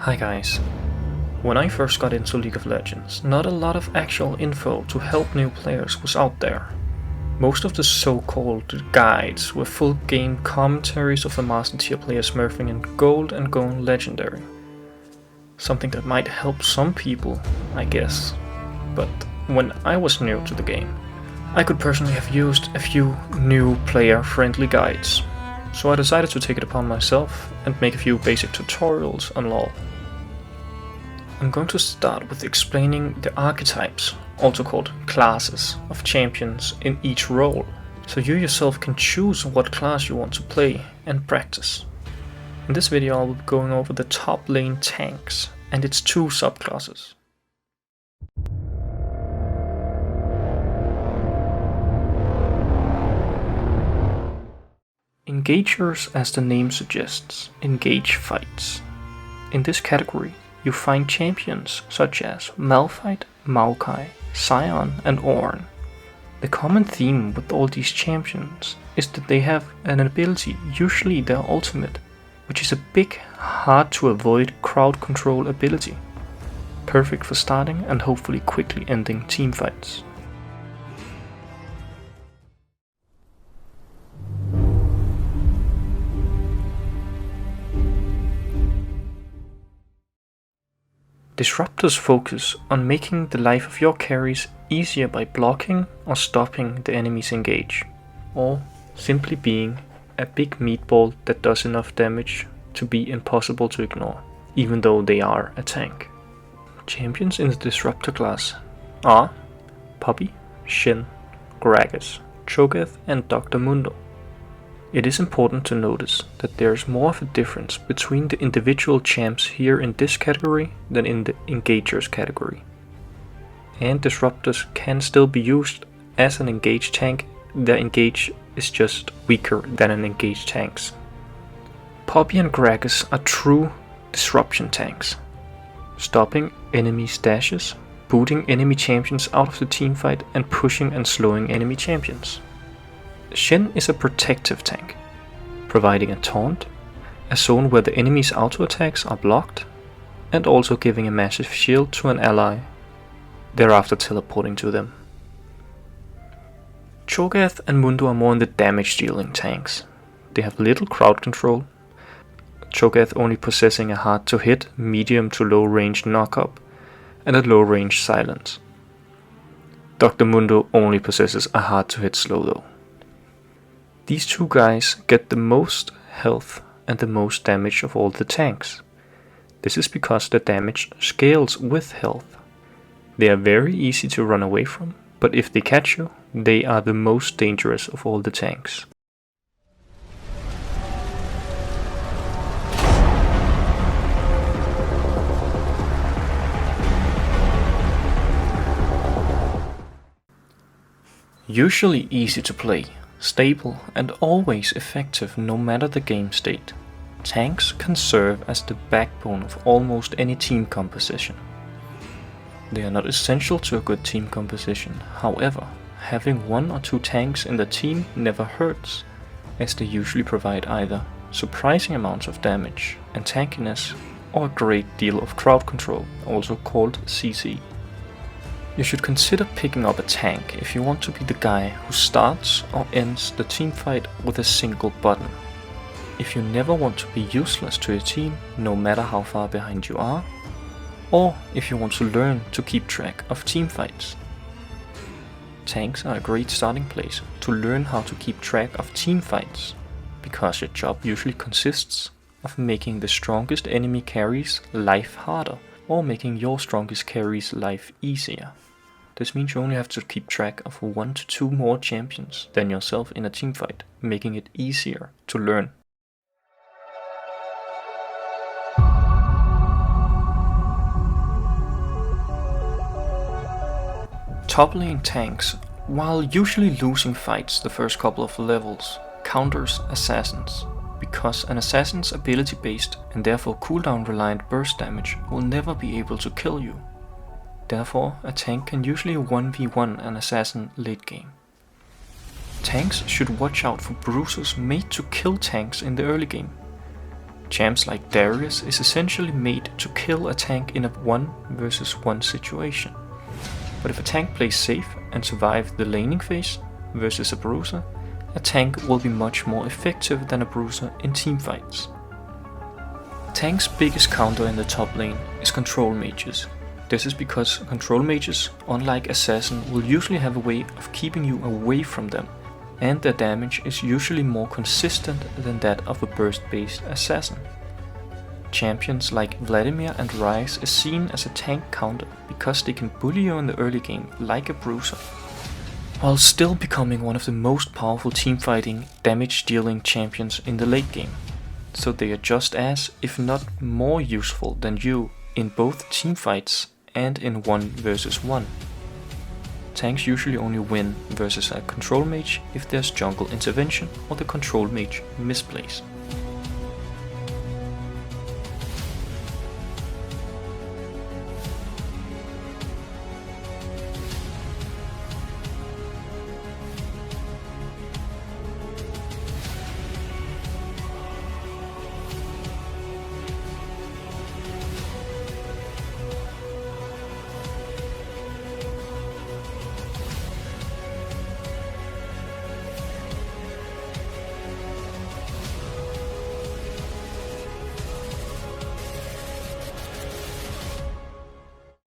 Hi guys. When I first got into League of Legends, not a lot of actual info to help new players was out there. Most of the so-called guides were full game commentaries of the master tier players smurfing in gold and going legendary. Something that might help some people, I guess. But when I was new to the game, I could personally have used a few new player friendly guides. So I decided to take it upon myself and make a few basic tutorials on LoL. I'm going to start with explaining the archetypes, also called classes, of champions in each role, so you yourself can choose what class you want to play and practice. In this video I will be going over the top lane tanks and its two subclasses. Engagers, as the name suggests, engage fights. In this category you find champions such as Malphite, Maokai, Sion and Ornn. The common theme with all these champions is that they have an ability, usually their ultimate, which is a big, hard to avoid crowd control ability. Perfect for starting and hopefully quickly ending teamfights. Disruptors focus on making the life of your carries easier by blocking or stopping the enemies engage, or simply being a big meatball that does enough damage to be impossible to ignore, even though they are a tank. Champions in the Disruptor class are Poppy, Shen, Gragas, Cho'Gath and Dr. Mundo. It is important to notice that there is more of a difference between the individual champs here in this category than in the Engagers category. And Disruptors can still be used as an engaged tank, their engage is just weaker than an engaged tanks. Poppy and Gragas are true disruption tanks, stopping enemy stashes, booting enemy champions out of the teamfight and pushing and slowing enemy champions. Shen is a protective tank, providing a taunt, a zone where the enemy's auto attacks are blocked, and also giving a massive shield to an ally, thereafter teleporting to them. Cho'Gath and Mundo are more in the damage dealing tanks. They have little crowd control, Cho'Gath only possessing a hard to hit, medium to low range knockup, and a low range silence. Dr. Mundo only possesses a hard to hit slow though. These two guys get the most health and the most damage of all the tanks. This is because the damage scales with health. They are very easy to run away from, but if they catch you, they are the most dangerous of all the tanks. Usually easy to play, stable and always effective no matter the game state, tanks can serve as the backbone of almost any team composition. They are not essential to a good team composition, however, having one or two tanks in the team never hurts, as they usually provide either surprising amounts of damage and tankiness or a great deal of crowd control, also called CC. You should consider picking up a tank if you want to be the guy who starts or ends the teamfight with a single button. If you never want to be useless to your team, no matter how far behind you are, or if you want to learn to keep track of teamfights. Tanks are a great starting place to learn how to keep track of teamfights, because your job usually consists of making the strongest enemy carries life harder, or making your strongest carries life easier. This means you only have to keep track of 1 to 2 more champions than yourself in a teamfight, making it easier to learn. Top lane tanks, while usually losing fights the first couple of levels, counters assassins, because an assassin's ability based and therefore cooldown reliant burst damage will never be able to kill you. Therefore, a tank can usually 1v1 an assassin late game. Tanks should watch out for bruisers made to kill tanks in the early game. Champs like Darius is essentially made to kill a tank in a 1 versus 1 situation. But if a tank plays safe and survives the laning phase versus a bruiser, a tank will be much more effective than a bruiser in teamfights. Tank's biggest counter in the top lane is control mages. This is because control mages, unlike assassin, will usually have a way of keeping you away from them, and their damage is usually more consistent than that of a burst-based assassin. Champions like Vladimir and Ryze is seen as a tank counter because they can bully you in the early game like a bruiser, while still becoming one of the most powerful teamfighting, damage-dealing champions in the late game. So they are just as, if not more useful than you in both teamfights and in 1 versus 1. Tanks usually only win versus a control mage if there's jungle intervention or the control mage misplays.